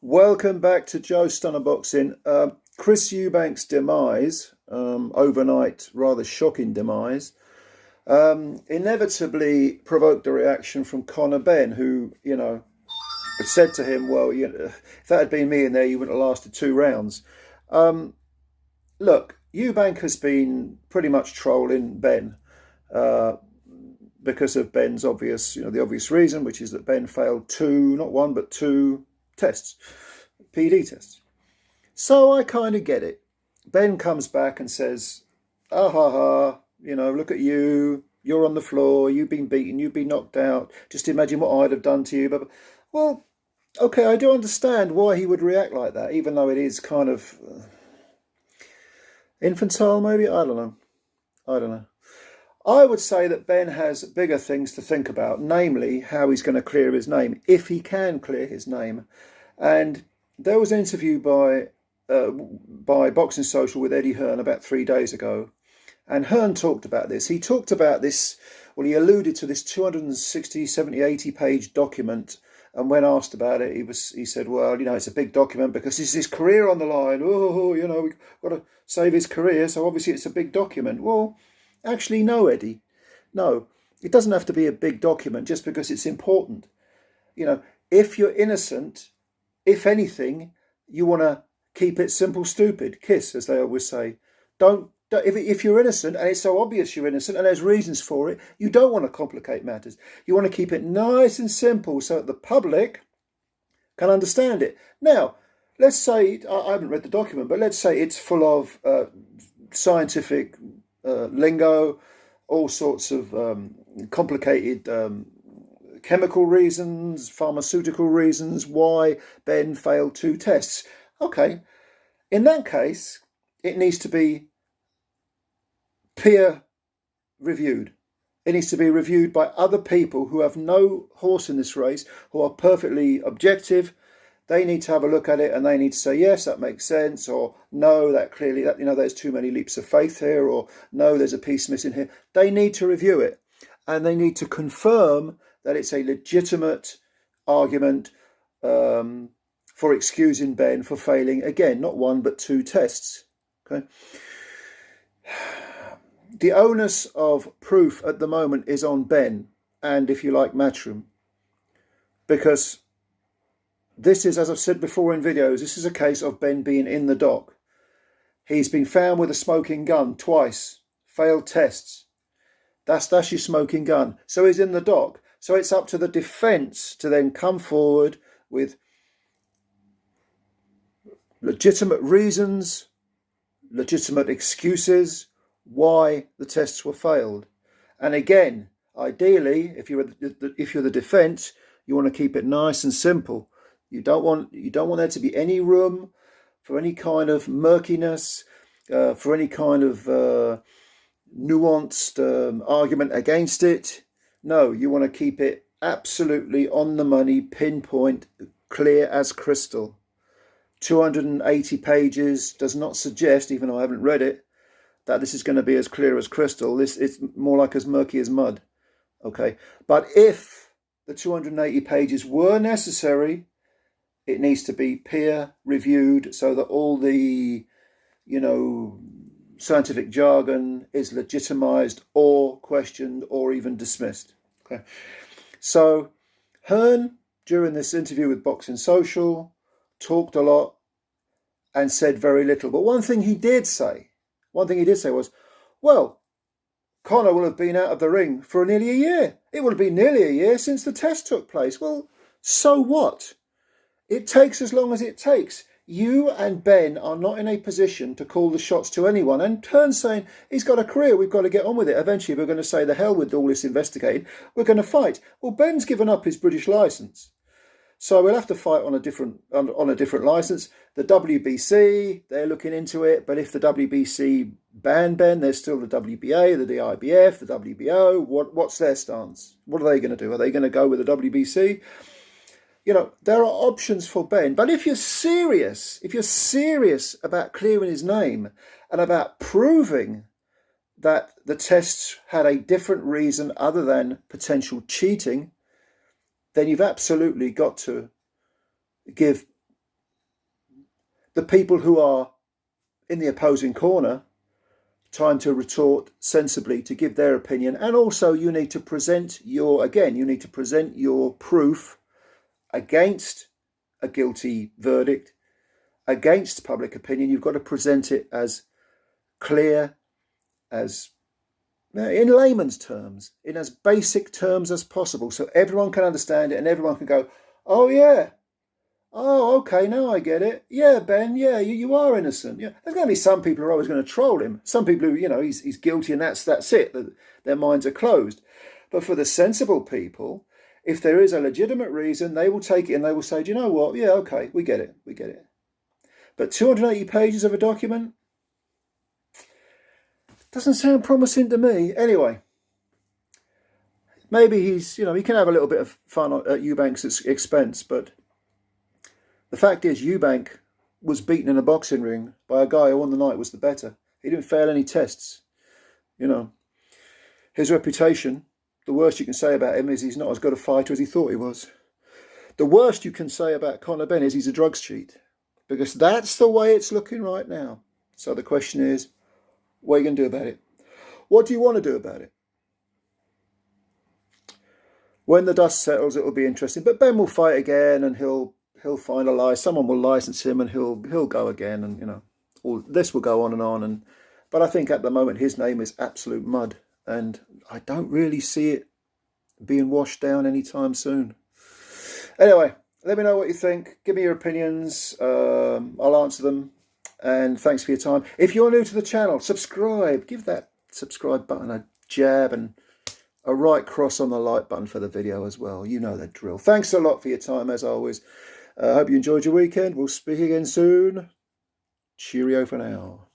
Welcome back to Joe Stunner Boxing. CHRIS EUBANK's demise, overnight, rather shocking demise, inevitably provoked a reaction from Conor Benn, who, had said to him, well, if that had been me in there, you wouldn't have lasted 2 rounds. Look, Eubank has been pretty much trolling Benn because of Benn's the obvious reason, which is that Benn failed not one, but two tests, PD tests. So I kind of get it. Benn comes back and says, look at you, you're on the floor, you've been beaten, you've been knocked out, just imagine what I'd have done to you. But, well, okay, I do understand why he would react like that, even though it is kind of infantile, maybe? I don't know. I would say that Benn has bigger things to think about, namely how he's going to clear his name, if he can clear his name. And there was an interview by Boxing Social with Eddie Hearn about 3 days ago, and Hearn talked about this. He talked about this, he alluded to this 260, 70, 80-page document, and when asked about it, he said, well, it's a big document because it's his career on the line. We've got to save his career, so obviously it's a big document. Well, actually, no, Eddie. No, it doesn't have to be a big document just because it's important. If you're innocent, if anything, you want to keep it simple, stupid. KISS, as they always say. If you're innocent, and it's so obvious you're innocent, and there's reasons for it, you don't want to complicate matters. You want to keep it nice and simple so that the public can understand it. Now, let's say, I haven't read the document, but let's say it's full of scientific lingo, all sorts of complicated chemical reasons, pharmaceutical reasons why Benn failed 2 tests. Okay, in that case, it needs to be peer reviewed. It needs to be reviewed by other people who have no horse in this race, who are perfectly objective. They need to have a look at it and they need to say, yes, that makes sense, or no, that clearly, there's too many leaps of faith here, or no, there's a piece missing here. They need to review it and they need to confirm that it's a legitimate argument for excusing Benn for failing, again, not 1 but 2 tests. Okay. The onus of proof at the moment is on Benn and, if you like, Matchroom, because this is, as I've said before in videos, this is a case of Benn being in the dock. He's been found with a smoking gun twice, failed tests. That's your smoking gun. So he's in the dock. So it's up to the defence to then come forward with legitimate reasons, legitimate excuses why the tests were failed. And again, ideally, if you're the defence, you want to keep it nice and simple. You don't want there to be any room for any kind of murkiness, for any kind of nuanced argument against it. No, you want to keep it absolutely on the money, pinpoint, clear as crystal. 280 pages does not suggest, even though I haven't read it, that this is going to be as clear as crystal. It's more like as murky as mud. Okay, but if the 280 pages were necessary, it needs to be peer reviewed so that all the, scientific jargon is legitimized or questioned or even dismissed. Okay, so Hearn, during this interview with Boxing Social, talked a lot and said very little. But one thing he did say was, well, Conor will have been out of the ring for nearly a year. It will have been nearly a year since the test took place. Well, so what? It takes as long as it takes. You and Benn are not in a position to call the shots to anyone. And Hearn's saying, he's got a career, we've got to get on with it. Eventually we're going to say, the hell with all this investigating, we're going to fight. Well, Benn's given up his British licence, so we'll have to fight on a different licence. The WBC, they're looking into it, but if the WBC ban Benn, there's still the WBA, the IBF, the WBO. What's their stance? What are they going to do? Are they going to go with the WBC? There are options for Benn, but if you're serious about clearing his name and about proving that the tests had a different reason other than potential cheating, then you've absolutely got to give the people who are in the opposing corner time to retort sensibly, to give their opinion. And also you need to present your proof against a guilty verdict, against public opinion. You've got to present it as clear, as in layman's terms, in as basic terms as possible, so everyone can understand it and everyone can go, oh yeah, oh okay, now I get it. Yeah, Ben, yeah, you are innocent. Yeah, there's going to be some people who are always going to troll him. Some people who, you know, he's guilty and that's it. Their minds are closed. But for the sensible people, if there is a legitimate reason, they will take it and they will say, do you know what? Yeah, okay, we get it. But 280 pages of a document doesn't sound promising to me. Anyway, maybe he's, you know, he can have a little bit of fun at Eubank's expense, but the fact is Eubank was beaten in a boxing ring by a guy who on the night was the better. He didn't fail any tests. You know, his reputation, the worst you can say about him is he's not as good a fighter as he thought he was. The worst you can say about Conor Benn is he's a drugs cheat, because that's the way it's looking right now. So the question is, what are you going to do about it? What do you want to do about it? When the dust settles, it will be interesting. But Ben will fight again, and he'll find a lie. Someone will license him, and he'll go again, and you know, all this will go on and on. But I think at the moment his name is absolute mud, and I don't really see it being washed down anytime soon. Anyway, let me know what you think. Give me your opinions. I'll answer them. And thanks for your time. If you're new to the channel, subscribe. Give that subscribe button a jab and a right cross on the like button for the video as well. You know the drill. Thanks a lot for your time as always. I hope you enjoyed your weekend. We'll speak again soon. Cheerio for now.